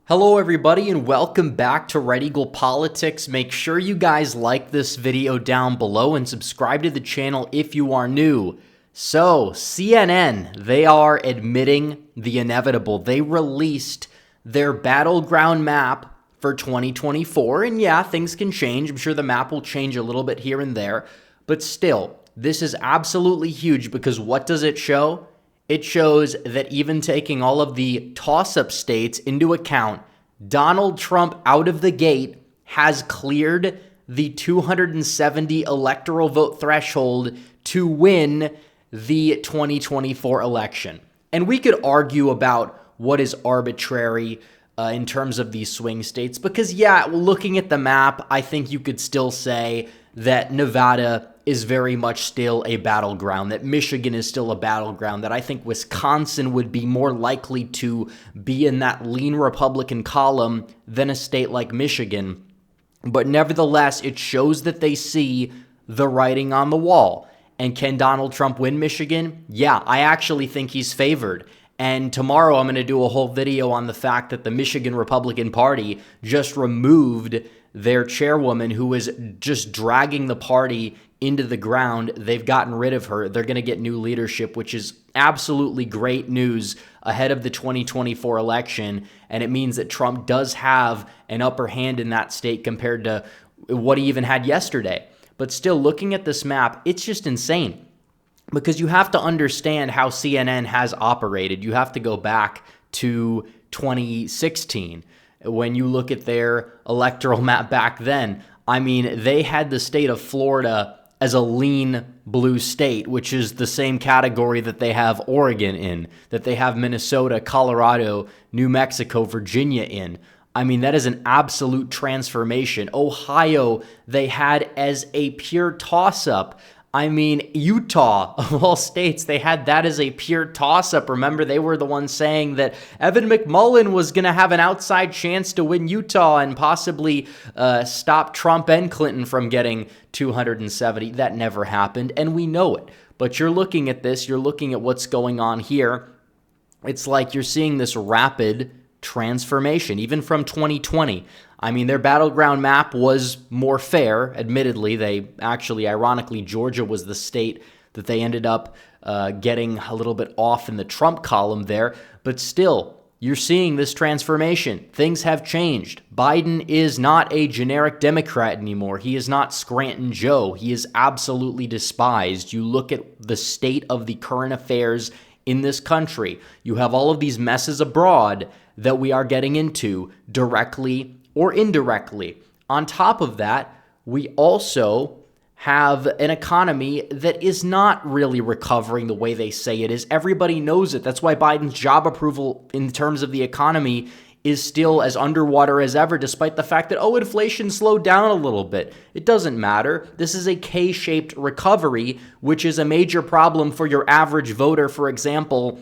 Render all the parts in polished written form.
Hello everybody and welcome back to Red Eagle Politics. Make sure you guys like this video down below and subscribe to the channel if you are new. So, CNN, they are admitting the inevitable. They released their battleground map for 2024, and yeah, things can change. I'm sure the map will change a little bit here and there, but still, this is absolutely huge because what does it show? It shows that even taking all of the toss-up states into account, Donald Trump out of the gate has cleared the 270 electoral vote threshold to win the 2024 election. And we could argue about what is arbitrary in terms of these swing states because, yeah, looking at the map, I think you could still say that Nevada is very much still a battleground, that Michigan is still a battleground, that I think Wisconsin would be more likely to be in that lean Republican column than a state like Michigan. But nevertheless, it shows that they see the writing on the wall. And can Donald Trump win Michigan? Yeah, I actually think he's favored. And tomorrow I'm going to do a whole video on the fact that the Michigan Republican Party just removed their chairwoman who was just dragging the party into the ground. They've gotten rid of her. They're going to get new leadership, which is absolutely great news ahead of the 2024 election. And it means that Trump does have an upper hand in that state compared to what he even had yesterday. But still, looking at this map, it's just insane because you have to understand how CNN has operated. You have to go back to 2016 when you look at their electoral map back then. I mean, they had the state of Florida as a lean blue state, which is the same category that they have Oregon in, that they have Minnesota, Colorado, New Mexico, Virginia in. I mean, that is an absolute transformation. Ohio, they had as a pure toss-up. I mean, Utah, of all states, they had that as a pure toss-up. Remember, they were the ones saying that Evan McMullin was going to have an outside chance to win Utah and possibly stop Trump and Clinton from getting 270. That never happened, and we know it. But you're looking at this, you're looking at what's going on here. It's like you're seeing this rapid transformation, even from 2020. I mean, their battleground map was more fair, admittedly. They actually, ironically, Georgia was the state that they ended up getting a little bit off in the Trump column there. But still, you're seeing this transformation. Things have changed. Biden is not a generic Democrat anymore. He is not Scranton Joe. He is absolutely despised. You look at the state of the current affairs in this country. You have all of these messes abroad that we are getting into directly or indirectly. On top of that, we also have an economy that is not really recovering the way they say it is. Everybody knows it. That's why Biden's job approval in terms of the economy is still as underwater as ever, despite the fact that, inflation slowed down a little bit. It doesn't matter. This is a K-shaped recovery, which is a major problem for your average voter, for example,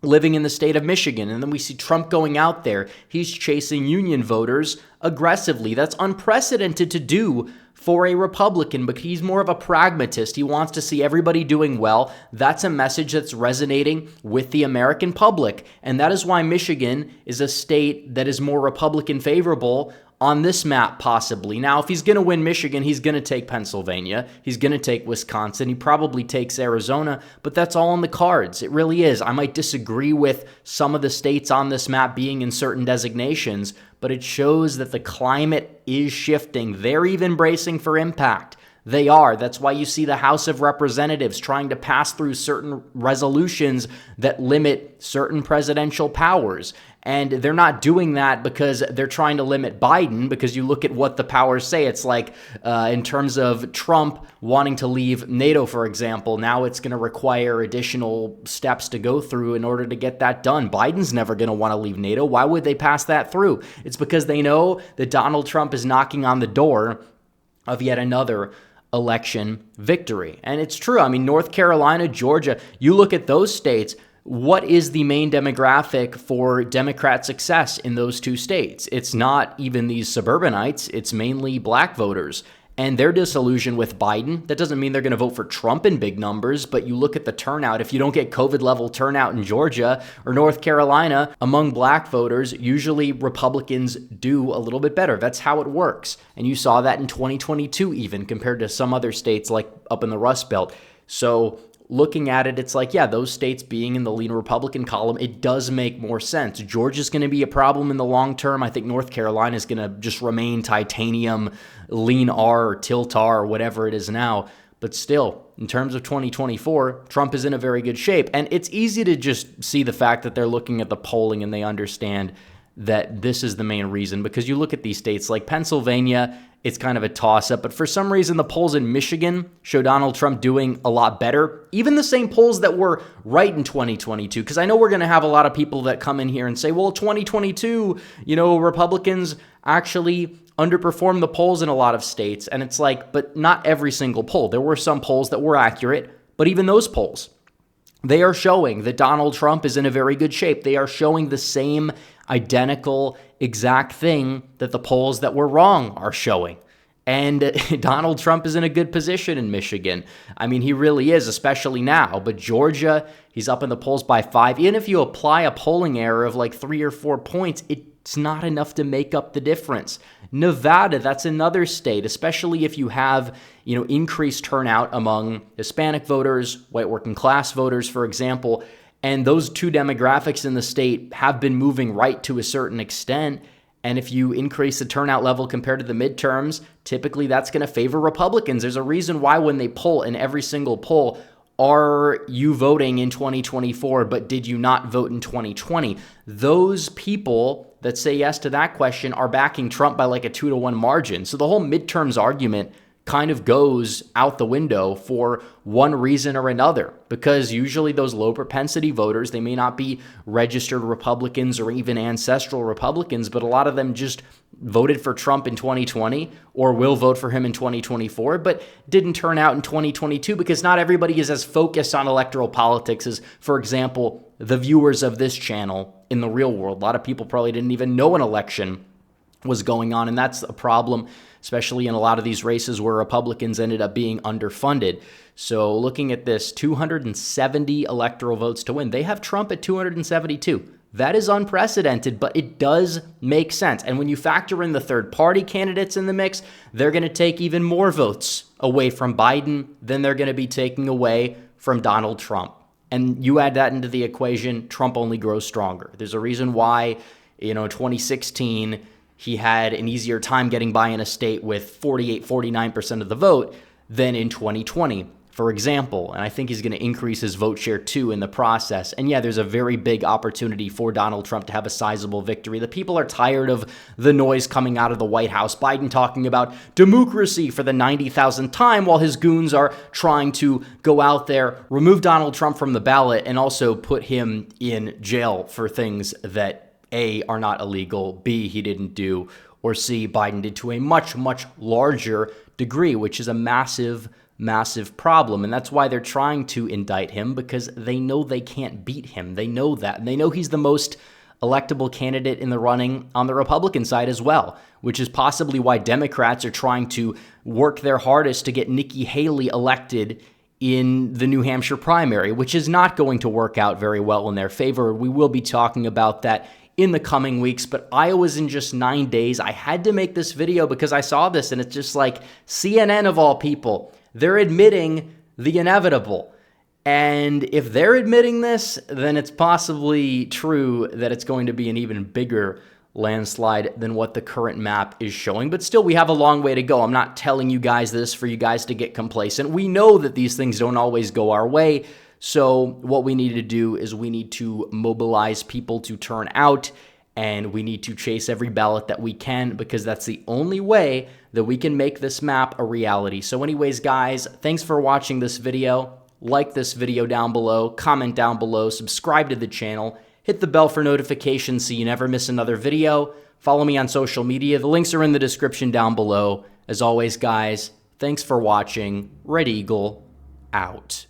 living in the state of Michigan. And then we see Trump going out there. He's chasing union voters aggressively. That's unprecedented to do for a Republican, but he's more of a pragmatist. He wants to see everybody doing well. That's a message that's resonating with the American public. And that is why Michigan is a state that is more Republican favorable on this map, possibly. Now, if he's going to win Michigan, he's going to take Pennsylvania. He's going to take Wisconsin. He probably takes Arizona, but that's all on the cards. It really is. I might disagree with some of the states on this map being in certain designations, but it shows that the climate is shifting. They're even bracing for impact. They are. That's why you see the House of Representatives trying to pass through certain resolutions that limit certain presidential powers. And they're not doing that because they're trying to limit Biden, because you look at what the powers say. It's like in terms of Trump wanting to leave NATO, for example, now it's going to require additional steps to go through in order to get that done. Biden's never going to want to leave NATO. Why would they pass that through? It's because they know that Donald Trump is knocking on the door of yet another election victory. And it's true. I mean, North Carolina, Georgia, you look at those states, what is the main demographic for Democrat success in those two states? It's not even these suburbanites. It's mainly black voters. and they're disillusioned with Biden. That doesn't mean they're going to vote for Trump in big numbers, but you look at the turnout. If you don't get COVID-level turnout in Georgia or North Carolina among black voters, usually Republicans do a little bit better. That's how it works. And you saw that in 2022 even, compared to some other states like up in the Rust Belt. So looking at it, it's like, yeah, those states being in the lean Republican column, it does make more sense. Georgia's going to be a problem in the long term. I think North Carolina is going to just remain titanium, lean R or tilt R or whatever it is now. But still, in terms of 2024, Trump is in a very good shape. And it's easy to just see the fact that they're looking at the polling and they understand that this is the main reason, because you look at these states like Pennsylvania, it's kind of a toss-up, but for some reason the polls in Michigan show Donald Trump doing a lot better. Even the same polls that were right in 2022, because I know we're going to have a lot of people that come in here and say, well, 2022, Republicans actually underperformed the polls in a lot of states. And it's like, but not every single poll. There were some polls that were accurate, but even those polls, they are showing that Donald Trump is in a very good shape. They are showing the same identical exact thing that the polls that were wrong are showing. And Donald Trump is in a good position in Michigan. I mean, he really is, especially now. But Georgia, he's up in the polls by 5. Even if you apply a polling error of like 3 or 4 points, it's not enough to make up the difference. Nevada, that's another state, especially if you have, increased turnout among Hispanic voters, white working class voters, for example. And those two demographics in the state have been moving right to a certain extent. And if you increase the turnout level compared to the midterms, typically that's going to favor Republicans. There's a reason why when they poll in every single poll, are you voting in 2024, but did you not vote in 2020? Those people that say yes to that question are backing Trump by like a 2-to-1 margin. So the whole midterms argument kind of goes out the window for one reason or another, because usually those low propensity voters, they may not be registered Republicans or even ancestral Republicans, but a lot of them just voted for Trump in 2020 or will vote for him in 2024, but didn't turn out in 2022 because not everybody is as focused on electoral politics as, for example, the viewers of this channel in the real world. A lot of people probably didn't even know an election was going on, and that's a problem, especially in a lot of these races where Republicans ended up being underfunded. So looking at this, 270 electoral votes to win. They have Trump at 272. That is unprecedented, but it does make sense. And when you factor in the third-party candidates in the mix, they're going to take even more votes away from Biden than they're going to be taking away from Donald Trump. And you add that into the equation, Trump only grows stronger. There's a reason why, in 2016, he had an easier time getting by in a state with 49% of the vote than in 2020, for example. And I think he's going to increase his vote share too in the process. And yeah, there's a very big opportunity for Donald Trump to have a sizable victory. The people are tired of the noise coming out of the White House. Biden talking about democracy for the 90,000th time while his goons are trying to go out there, remove Donald Trump from the ballot, and also put him in jail for things that A, are not illegal, B, he didn't do, or C, Biden did to a much, much larger degree, which is a massive, massive problem. And that's why they're trying to indict him, because they know they can't beat him. They know that. And they know he's the most electable candidate in the running on the Republican side as well, which is possibly why Democrats are trying to work their hardest to get Nikki Haley elected in the New Hampshire primary, which is not going to work out very well in their favor. We will be talking about that in the coming weeks, but Iowa's in just 9 days. I had to make this video because I saw this, and it's just like CNN of all people. They're admitting the inevitable. And if they're admitting this, then it's possibly true that it's going to be an even bigger landslide than what the current map is showing. But still, we have a long way to go. I'm not telling you guys this for you guys to get complacent. We know that these things don't always go our way. So what we need to do is we need to mobilize people to turn out, and we need to chase every ballot that we can, because that's the only way that we can make this map a reality. So anyways, guys, thanks for watching this video. Like this video down below, comment down below, subscribe to the channel, hit the bell for notifications so you never miss another video. Follow me on social media. The links are in the description down below. As always, guys, thanks for watching. Red Eagle, out.